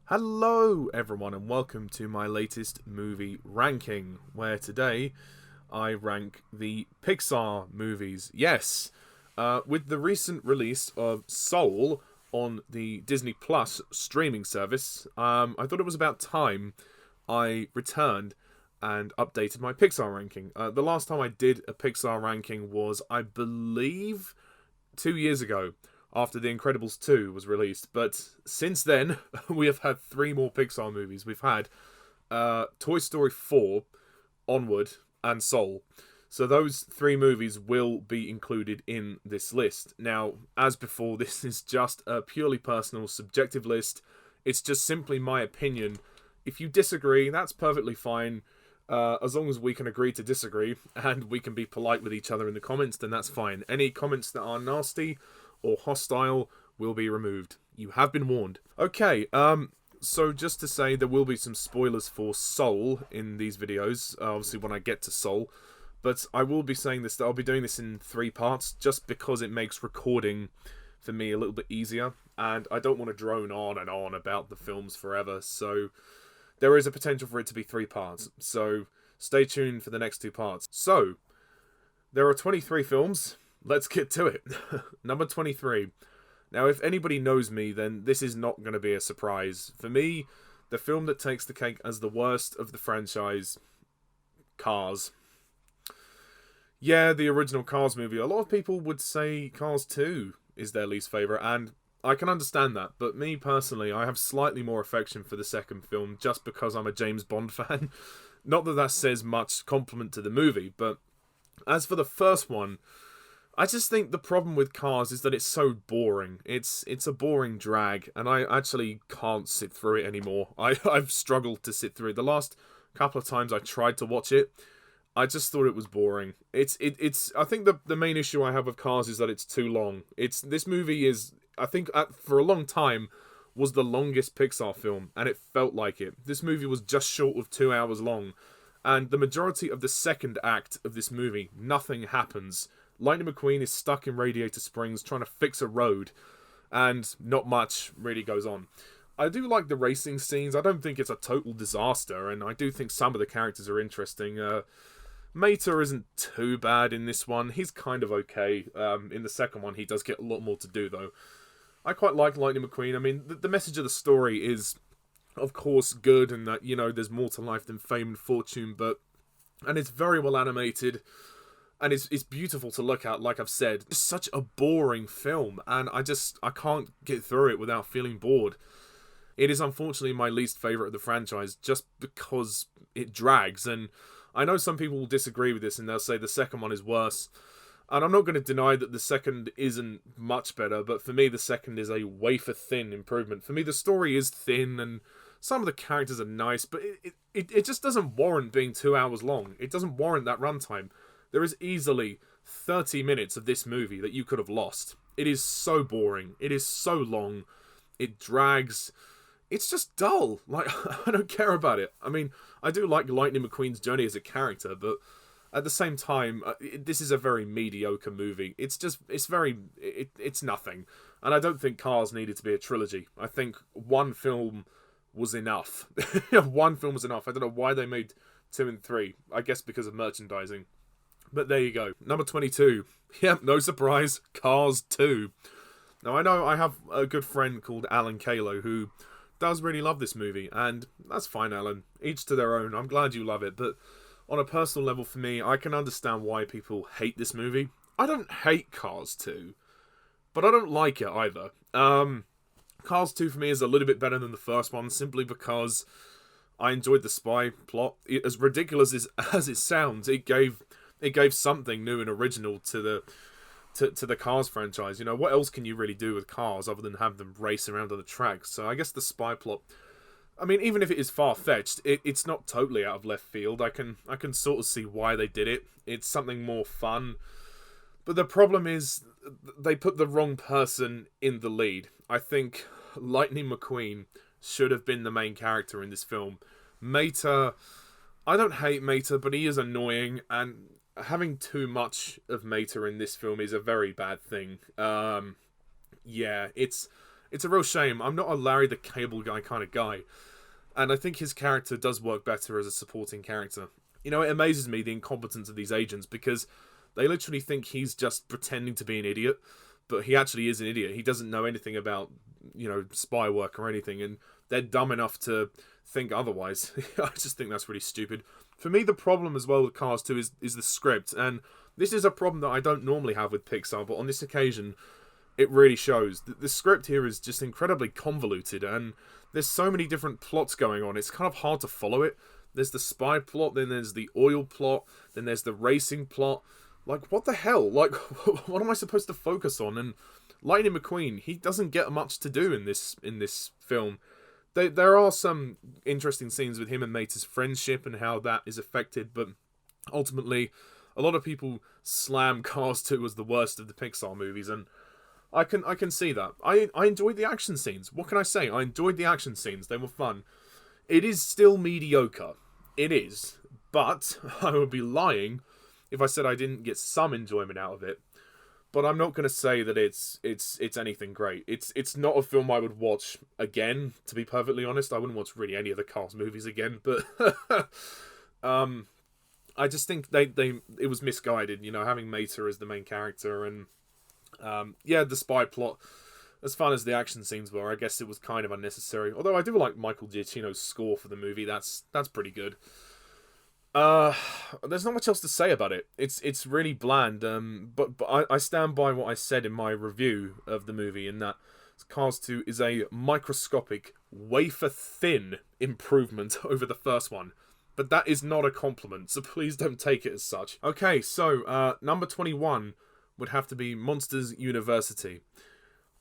Hello everyone and welcome to my latest movie ranking, where today I rank the Pixar movies. Yes, with the recent release of Soul on the Disney Plus streaming service, I thought it was about time I returned and updated my Pixar ranking. The last time I did a Pixar ranking was, I believe, 2 years ago, after The Incredibles 2 was released. But since then, we have had three more Pixar movies. We've had Toy Story 4, Onward, and Soul. So those three movies will be included in this list. Now, as before, this is just a purely personal, subjective list. It's just simply my opinion. If you disagree, that's perfectly fine. As long as we can agree to disagree, and we can be polite with each other in the comments, then that's fine. Any comments that are nasty or hostile will be removed. You have been warned. Okay, so just to say, there will be some spoilers for Soul in these videos, obviously when I get to Soul, but I will be saying this, that I'll be doing this in 3 parts, just because it makes recording for me a little bit easier, and I don't want to drone on and on about the films forever, so there is a potential for it to be 3 parts, so stay tuned for the next 2 parts. So, there are 23 films. Let's get to it. Number 23. Now, if anybody knows me, then this is not going to be a surprise. For me, the film that takes the cake as the worst of the franchise, Cars. Yeah, the original Cars movie. A lot of people would say Cars 2 is their least favourite, and I can understand that, but me personally, I have slightly more affection for the second film just because I'm a James Bond fan. Not that that says much compliment to the movie, but as for the first one, I just think the problem with Cars is that it's so boring. It's a boring drag, and I actually can't sit through it anymore. I've struggled to sit through it. The last couple of times I tried to watch it, I just thought it was boring. It's I think the main issue I have with Cars is that it's too long. This movie is, I think, for a long time, was the longest Pixar film, and it felt like it. This movie was just short of 2 hours long, and the majority of the second act of this movie, nothing happens. Lightning McQueen is stuck in Radiator Springs trying to fix a road, and not much really goes on. I do like the racing scenes. I don't think it's a total disaster, and I do think some of the characters are interesting. Mater isn't too bad in this one. He's kind of okay. In the second one, he does get a lot more to do, though. I quite like Lightning McQueen. I mean, the message of the story is, of course, good, and that, you know, there's more to life than fame and fortune, and it's very well animated. And it's beautiful to look at, like I've said. It's such a boring film, and I can't get through it without feeling bored. It is unfortunately my least favourite of the franchise, just because it drags, and I know some people will disagree with this, and they'll say the second one is worse. And I'm not going to deny that the second isn't much better, but for me the second is a wafer-thin improvement. For me the story is thin, and some of the characters are nice, but it just doesn't warrant being 2 hours long. It doesn't warrant that runtime. There is easily 30 minutes of this movie that you could have lost. It is so boring. It is so long. It drags. It's just dull. Like, I don't care about it. I mean, I do like Lightning McQueen's journey as a character, but at the same time, this is a very mediocre movie. It's nothing. And I don't think Cars needed to be a trilogy. I think one film was enough. One film was enough. I don't know why they made 2 and 3. I guess because of merchandising. But there you go. Number 22. Yep, no surprise. Cars 2. Now, I know I have a good friend called Alan Kalo who does really love this movie. And that's fine, Alan. Each to their own. I'm glad you love it. But on a personal level for me, I can understand why people hate this movie. I don't hate Cars 2. But I don't like it either. Cars 2 for me is a little bit better than the first one. Simply because I enjoyed the spy plot. As ridiculous as it sounds, it gave something new and original to the Cars franchise. You know, what else can you really do with Cars other than have them race around on the track? So I guess the spy plot, I mean, even if it is far-fetched, it's not totally out of left field. I can sort of see why they did it. It's something more fun. But the problem is, they put the wrong person in the lead. I think Lightning McQueen should have been the main character in this film. Mater, I don't hate Mater, but he is annoying, and having too much of Mater in this film is a very bad thing. Yeah, it's It's a real shame. I'm not a Larry the Cable Guy kind of guy. And I think his character does work better as a supporting character. You know, it amazes me the incompetence of these agents, because they literally think he's just pretending to be an idiot, but he actually is an idiot. He doesn't know anything about, you know, spy work or anything, and they're dumb enough to think otherwise. I just think that's really stupid. For me, the problem as well with Cars 2 is the script, and this is a problem that I don't normally have with Pixar, but on this occasion, it really shows. The script here is just incredibly convoluted, and there's so many different plots going on, it's kind of hard to follow it. There's the spy plot, then there's the oil plot, then there's the racing plot. Like, what the hell? Like, what am I supposed to focus on? And Lightning McQueen, he doesn't get much to do in this film. There are some interesting scenes with him and Mater's friendship and how that is affected, but ultimately, a lot of people slam Cars 2 as the worst of the Pixar movies, and I can see that. I enjoyed the action scenes. What can I say? I enjoyed the action scenes. They were fun. It is still mediocre. It is. But I would be lying if I said I didn't get some enjoyment out of it. But I'm not going to say that it's anything great. It's not a film I would watch again, to be perfectly honest. I wouldn't watch really any of the Cars movies again, but I just think it was misguided, you know, having Mater as the main character, and yeah, the spy plot, as fun as the action scenes were, I guess it was kind of unnecessary. Although I do like Michael Giacchino's score for the movie. That's pretty good. There's not much else to say about it. It's really bland. But I stand by what I said in my review of the movie, in that Cars 2 is a microscopic, wafer-thin improvement over the first one. But that is not a compliment, so please don't take it as such. Okay, so number 21 would have to be Monsters University.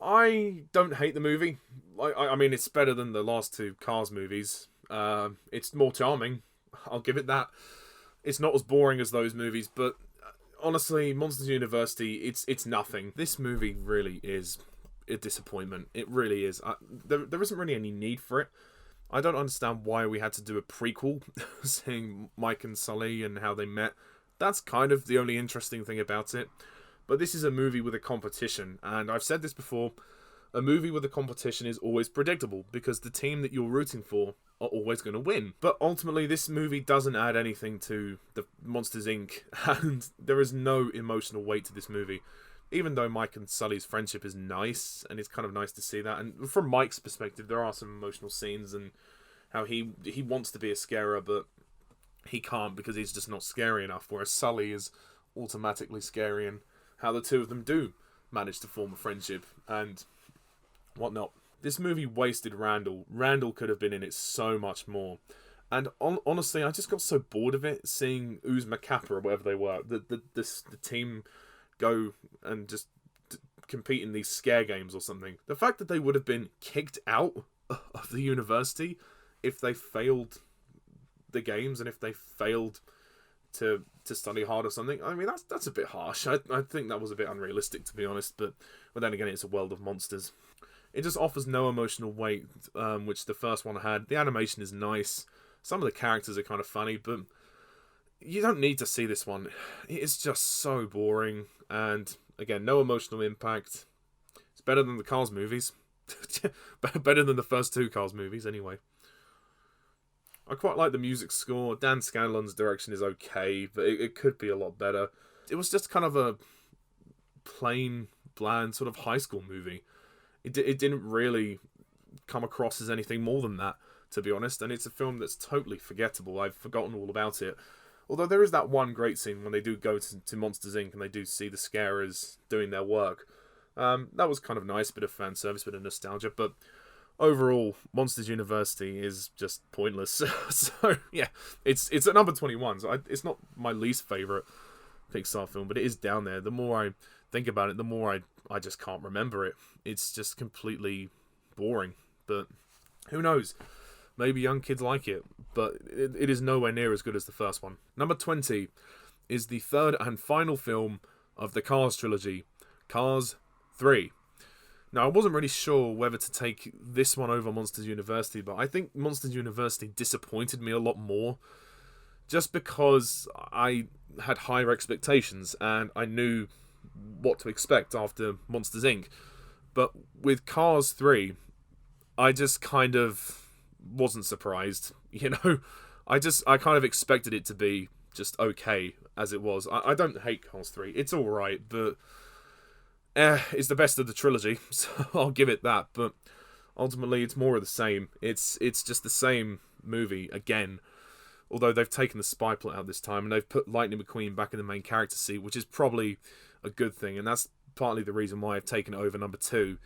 I don't hate the movie. I mean, it's better than the last two Cars movies. It's more charming. I'll give it that. It's not as boring as those movies, but honestly, Monsters University, it's nothing. This movie really is a disappointment. It really is. There isn't really any need for it. I don't understand why we had to do a prequel seeing Mike and Sully and how they met. That's kind of the only interesting thing about it. But this is a movie with a competition, and I've said this before, a movie with a competition is always predictable, because the team that you're rooting for are always going to win. But ultimately, this movie doesn't add anything to the Monsters, Inc., and there is no emotional weight to this movie. Even though Mike and Sully's friendship is nice, and it's kind of nice to see that, and from Mike's perspective, there are some emotional scenes, and how he wants to be a scarer, but he can't because he's just not scary enough, whereas Sully is automatically scary, and how the two of them do manage to form a friendship and whatnot. This movie wasted Randall. Randall could have been in it so much more. And honestly, I just got so bored of it, seeing Ooze Macappa or whatever they were, the team go and just compete in these scare games or something. The fact that they would have been kicked out of the university if they failed the games and if they failed to study hard or something, I mean, that's a bit harsh. I think that was a bit unrealistic, to be honest, but then again, it's a world of monsters. It just offers no emotional weight, which the first one had. The animation is nice. Some of the characters are kind of funny, but you don't need to see this one. It's just so boring, and again, no emotional impact. It's better than the Cars movies. Better than the first two Cars movies, anyway. I quite like the music score. Dan Scanlon's direction is okay, but it could be a lot better. It was just kind of a plain, bland sort of high school movie. It didn't really come across as anything more than that, to be honest, and it's a film that's totally forgettable. I've forgotten all about it. Although there is that one great scene when they do go to Monsters, Inc. and they do see the scarers doing their work. That was kind of nice, bit of fan service, bit of nostalgia, but overall, Monsters University is just pointless. So, yeah, it's at number 21. So it's not my least favourite Pixar film, but it is down there. The more I think about it, the more I just can't remember it. It's just completely boring. But who knows? Maybe young kids like it, but it is nowhere near as good as the first one. Number 20 is the third and final film of the Cars trilogy, Cars 3. Now, I wasn't really sure whether to take this one over Monsters University, but I think Monsters University disappointed me a lot more, just because I had higher expectations and I knew what to expect after Monsters, Inc. But with Cars 3, I just kind of wasn't surprised. I kind of expected it to be just okay as it was. I don't hate Cars 3. It's alright, but it's the best of the trilogy, so I'll give it that. But ultimately, it's more of the same. It's just the same movie again. Although they've taken the spy plot out this time, and they've put Lightning McQueen back in the main character seat, which is probably a good thing, and that's partly the reason why I've taken it over number 2.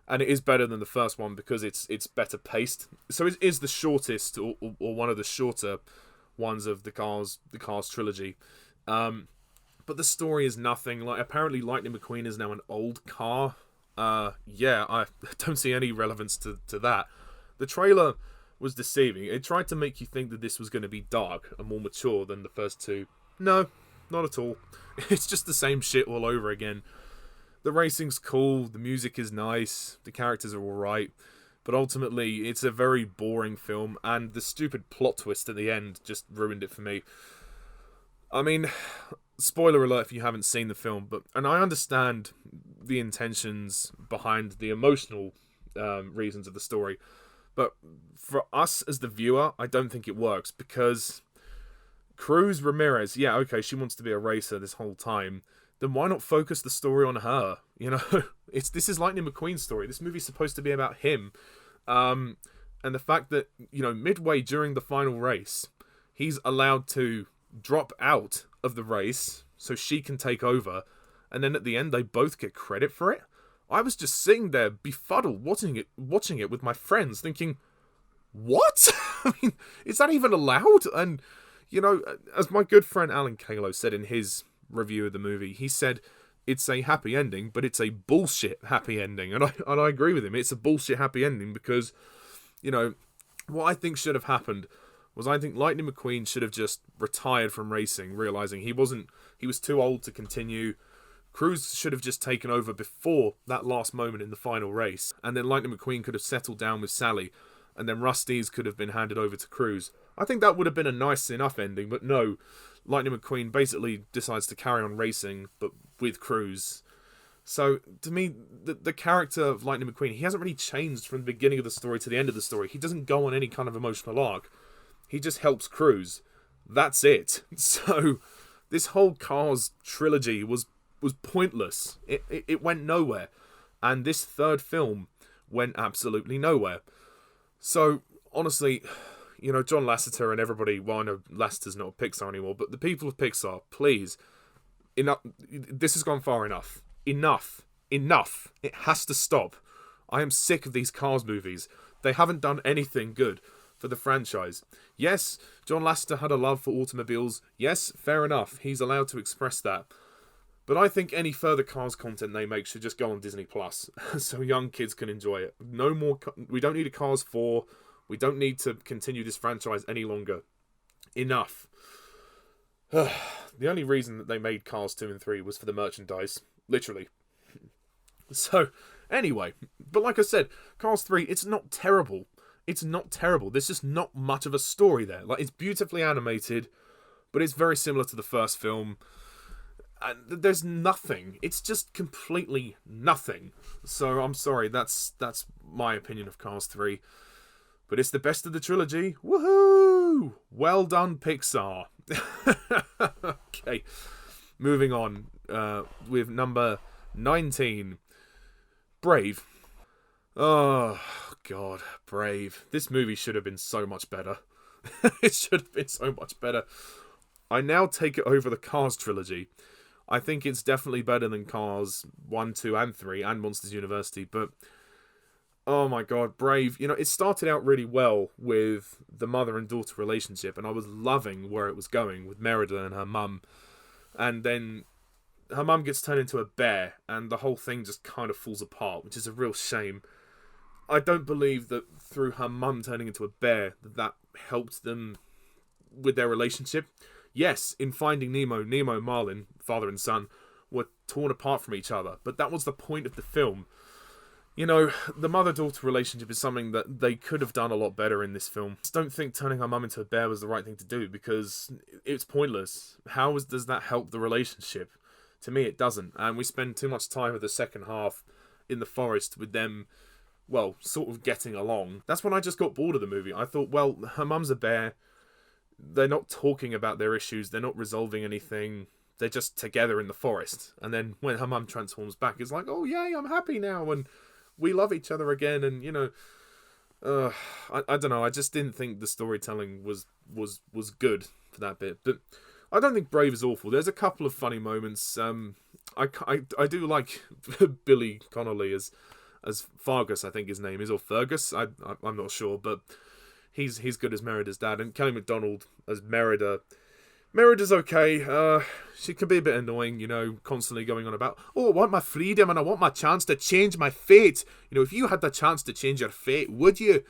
And it is better than the first one because it's better paced. So it is the shortest, or one of the shorter ones of the Cars trilogy. But the story is nothing. Like, apparently Lightning McQueen is now an old car. Yeah, I don't see any relevance to that. The trailer was deceiving. It tried to make you think that this was going to be dark and more mature than the first two. No, not at all. It's just the same shit all over again. The racing's cool, the music is nice, the characters are alright, but ultimately it's a very boring film, and the stupid plot twist at the end just ruined it for me. I mean, spoiler alert if you haven't seen the film, and I understand the intentions behind the emotional reasons of the story, but for us as the viewer, I don't think it works, because Cruz Ramirez, yeah, okay, she wants to be a racer this whole time, then why not focus the story on her? This is Lightning McQueen's story. This movie's supposed to be about him. And the fact that, midway during the final race, he's allowed to drop out of the race so she can take over, and then at the end they both get credit for it. I was just sitting there befuddled watching it with my friends thinking, what? I mean, is that even allowed? And, as my good friend Alan Kalo said in his review of the movie, he said it's a happy ending, but it's a bullshit happy ending, and I agree with him. It's a bullshit happy ending because, what I think should have happened was I think Lightning McQueen should have just retired from racing, realizing he was too old to continue. Cruz should have just taken over before that last moment in the final race, and then Lightning McQueen could have settled down with Sally, and then Rusty's could have been handed over to Cruz. I think that would have been a nice enough ending, but no. Lightning McQueen basically decides to carry on racing, but with Cruz. So, to me, the character of Lightning McQueen, he hasn't really changed from the beginning of the story to the end of the story. He doesn't go on any kind of emotional arc. He just helps Cruz. That's it. So, this whole Cars trilogy was pointless. It went nowhere. And this third film went absolutely nowhere. So, honestly, John Lasseter and everybody, well, I know Lasseter's not a Pixar anymore, but the people of Pixar, please, enough. This has gone far enough. Enough. It has to stop. I am sick of these Cars movies. They haven't done anything good for the franchise. Yes, John Lasseter had a love for automobiles. Yes, fair enough. He's allowed to express that. But I think any further Cars content they make should just go on Disney Plus, so young kids can enjoy it. No more. We don't need a Cars 4. We don't need to continue this franchise any longer. Enough. The only reason that they made Cars 2 and 3 was for the merchandise. Literally. So, anyway. But like I said, Cars 3, it's not terrible. It's not terrible. There's just not much of a story there. Like, it's beautifully animated, but it's very similar to the first film. And there's nothing. It's just completely nothing. So, I'm sorry. That's my opinion of Cars 3. But it's the best of the trilogy. Woohoo! Well done, Pixar. Okay. Moving on with number 19. Brave. Oh, God. Brave. This movie should have been so much better. It should have been so much better. I now take it over the Cars trilogy. I think it's definitely better than Cars 1, 2, and 3, and Monsters University, but oh my God, Brave. It started out really well with the mother and daughter relationship, and I was loving where it was going with Merida and her mum. And then her mum gets turned into a bear, and the whole thing just kind of falls apart, which is a real shame. I don't believe that through her mum turning into a bear, that helped them with their relationship. Yes, in Finding Nemo, Nemo and Marlin, father and son, were torn apart from each other, but that was the point of the film. The mother-daughter relationship is something that they could have done a lot better in this film. I just don't think turning her mum into a bear was the right thing to do, because it's pointless. Does that help the relationship? To me, it doesn't. And we spend too much time with the second half in the forest with them, well, sort of getting along. That's when I just got bored of the movie. I thought, well, her mum's a bear. They're not talking about their issues. They're not resolving anything. They're just together in the forest. And then when her mum transforms back, it's like, oh, yay, I'm happy now. And we love each other again. And, you know, I don't know. I just didn't think the storytelling was good for that bit. But I don't think Brave is awful. There's a couple of funny moments. I do like Billy Connolly as Fargus, I think his name is, or Fergus. I'm not sure, but he's good as Merida's dad. And Kelly MacDonald as Merida. Merida's okay. She can be a bit annoying, you know, constantly going on about, oh, I want my freedom and I want my chance to change my fate. You know, if you had the chance to change your fate, would you? You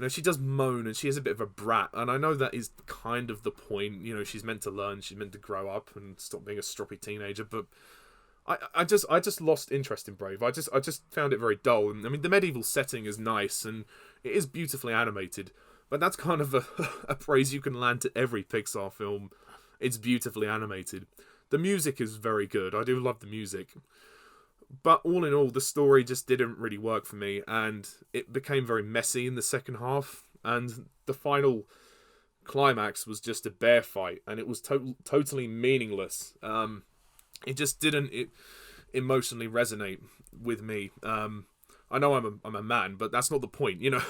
know, she does moan and she is a bit of a brat. And I know that is kind of the point. You know, she's meant to learn, she's meant to grow up and stop being a stroppy teenager. But I just lost interest in Brave. I just found it very dull. And I mean, the medieval setting is nice and it is beautifully animated. But that's kind of a praise you can land to every Pixar film. It's beautifully animated. The music is very good. I do love the music. But all in all, the story just didn't really work for me. And it became very messy in the second half. And the final climax was just a bear fight. And it was totally meaningless. It just didn't emotionally resonate with me. I know I'm a man, but that's not the point. You know,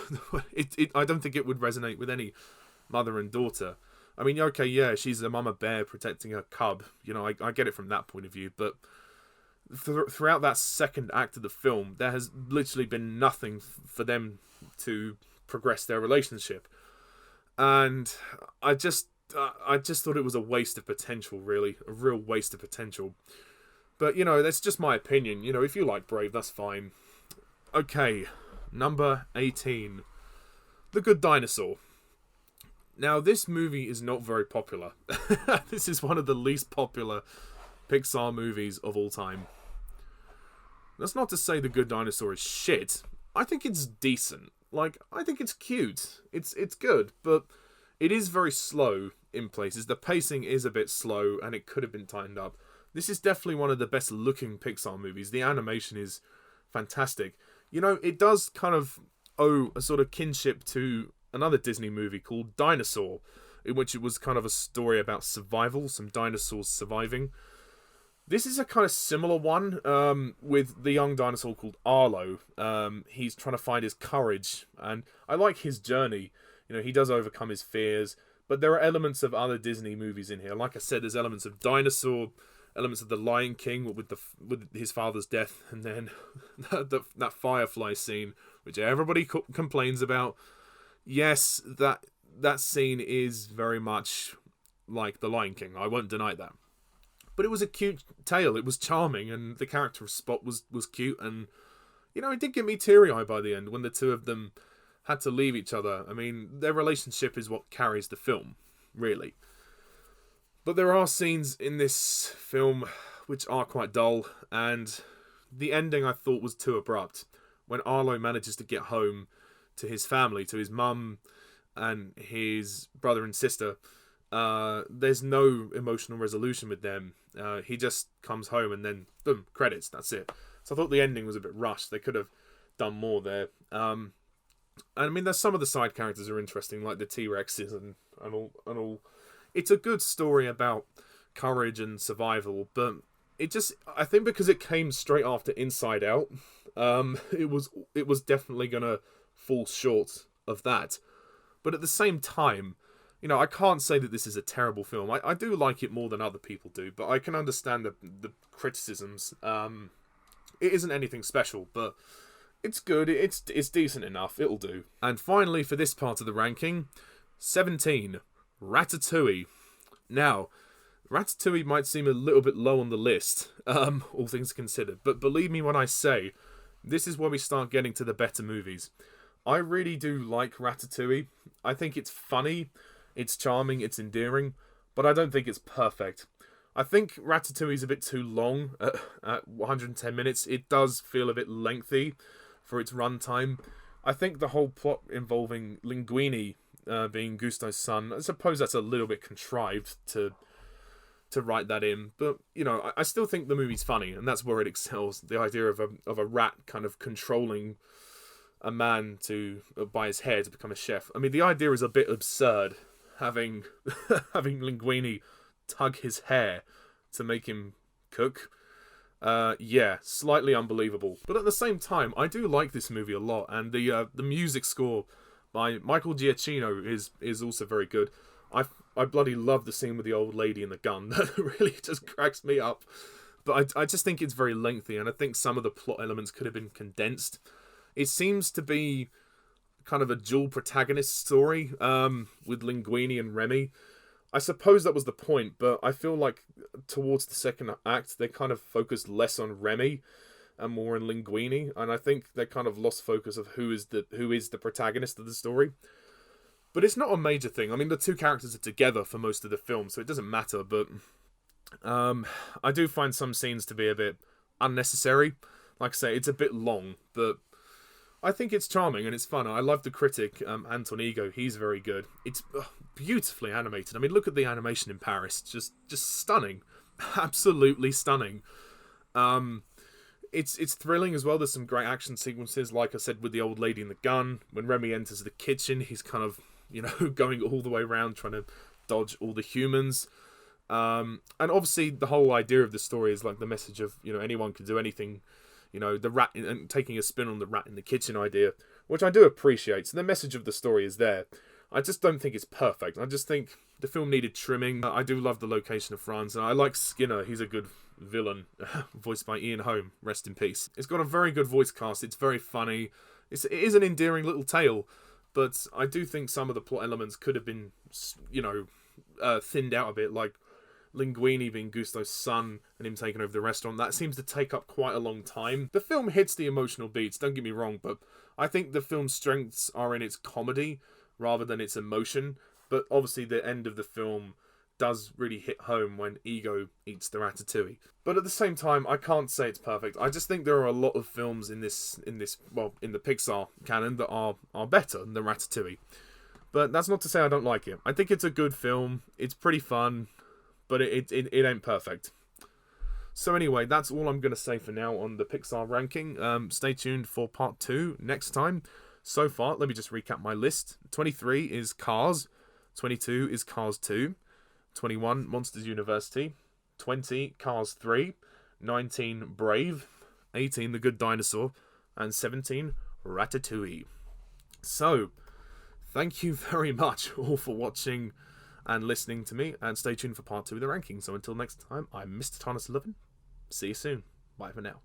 I don't think it would resonate with any mother and daughter. I mean, okay, yeah, she's a mama bear protecting her cub. You know, I get it from that point of view. But throughout that second act of the film, there has literally been nothing for them to progress their relationship. And I just thought it was a waste of potential, really. A real waste of potential. But, you know, that's just my opinion. You know, if you like Brave, that's fine. Okay, number 18. The Good Dinosaur. Now, this movie is not very popular. This is one of the least popular Pixar movies of all time. That's not to say The Good Dinosaur is shit. I think it's decent. Like, I think it's cute. It's good, but it is very slow in places. The pacing is a bit slow, and it could have been tightened up. This is definitely one of the best looking Pixar movies. The animation is fantastic. You know, it does kind of owe a sort of kinship to another Disney movie called Dinosaur, in which it was kind of a story about survival, some dinosaurs surviving. This is a kind of similar one, with the young dinosaur called Arlo. He's trying to find his courage, and I like his journey. You know, he does overcome his fears, but there are elements of other Disney movies in here. Like I said, there's elements of Dinosaur, elements of The Lion King with his father's death, and then that firefly scene, which everybody complains about. Yes, that scene is very much like The Lion King. I won't deny that. But it was a cute tale. It was charming, and the character of Spot was cute. And, you know, it did get me teary-eyed by the end when the two of them had to leave each other. I mean, their relationship is what carries the film, really. But there are scenes in this film which are quite dull, and the ending I thought was too abrupt. When Arlo manages to get home to his family, to his mum and his brother and sister, there's no emotional resolution with them. He just comes home and then, boom, credits, that's it. So I thought the ending was a bit rushed. They could have done more there. And I mean, there's some of the side characters are interesting, like the T-Rexes and all. It's a good story about courage and survival, but I think because it came straight after Inside Out, it was definitely gonna fall short of that. But at the same time, you know, I can't say that this is a terrible film. I do like it more than other people do, but I can understand the criticisms. It isn't anything special, but it's good. It's decent enough. It'll do. And finally, for this part of the ranking, 17, Ratatouille. Now, Ratatouille might seem a little bit low on the list, all things considered, but believe me when I say, this is where we start getting to the better movies. I really do like Ratatouille. I think it's funny, it's charming, it's endearing, but I don't think it's perfect. I think Ratatouille is a bit too long at 110 minutes. It does feel a bit lengthy for its runtime. I think the whole plot involving Linguini being Gusto's son, I suppose that's a little bit contrived to to write that in. But, you know, I still think the movie's funny, and that's where it excels. The idea of a rat kind of controlling a man by his hair to become a chef. I mean, the idea is a bit absurd, having Linguini tug his hair to make him cook. Yeah, slightly unbelievable. But at the same time, I do like this movie a lot, and the music score by Michael Giacchino is also very good. I bloody love the scene with the old lady and the gun. That really just cracks me up. But I just think it's very lengthy, and I think some of the plot elements could have been condensed. It seems to be kind of a dual protagonist story, with Linguini and Remy. I suppose that was the point, but I feel like towards the second act, they kind of focused less on Remy and more on Linguini, and I think they kind of lost focus of who is the protagonist of the story. But it's not a major thing. I mean, the two characters are together for most of the film, so it doesn't matter, but I do find some scenes to be a bit unnecessary. Like I say, it's a bit long, but I think it's charming and it's fun. I love the critic, Anton Ego. He's very good. It's beautifully animated. I mean, look at the animation in Paris. Just stunning. Absolutely stunning. It's thrilling as well. There's some great action sequences, like I said, with the old lady and the gun. When Remy enters the kitchen, he's kind of, you know, going all the way around trying to dodge all the humans. And obviously the whole idea of the story is like the message of, you know, anyone can do anything. You know, the rat, and taking a spin on the rat in the kitchen idea, which I do appreciate. So the message of the story is there. I just don't think it's perfect. I just think the film needed trimming. I do love the location of France, and I like Skinner. He's a good villain, voiced by Ian Holm. Rest in peace. It's got a very good voice cast. It's very funny. It is an endearing little tale, but I do think some of the plot elements could have been, you know, thinned out a bit, like Linguini being Gusto's son and him taking over the restaurant. That seems to take up quite a long time. The film hits the emotional beats, don't get me wrong, but I think the film's strengths are in its comedy rather than its emotion. But obviously the end of the film does really hit home when Ego eats the ratatouille. But at the same time, I can't say it's perfect. I just think there are a lot of films in the Pixar canon that are better than Ratatouille. But that's not to say I don't like it. I think it's a good film. It's pretty fun. But it ain't perfect. So anyway, that's all I'm going to say for now on the Pixar ranking. Stay tuned for part 2 next time. So far, let me just recap my list. 23 is Cars. 22 is Cars 2. 21, Monsters University. 20, Cars 3. 19, Brave. 18, The Good Dinosaur. And 17, Ratatouille. So, thank you very much all for watching and listening to me, and stay tuned for part 2 of the ranking. So until next time, I'm Mr. Thomas Lovin. See you soon. Bye for now.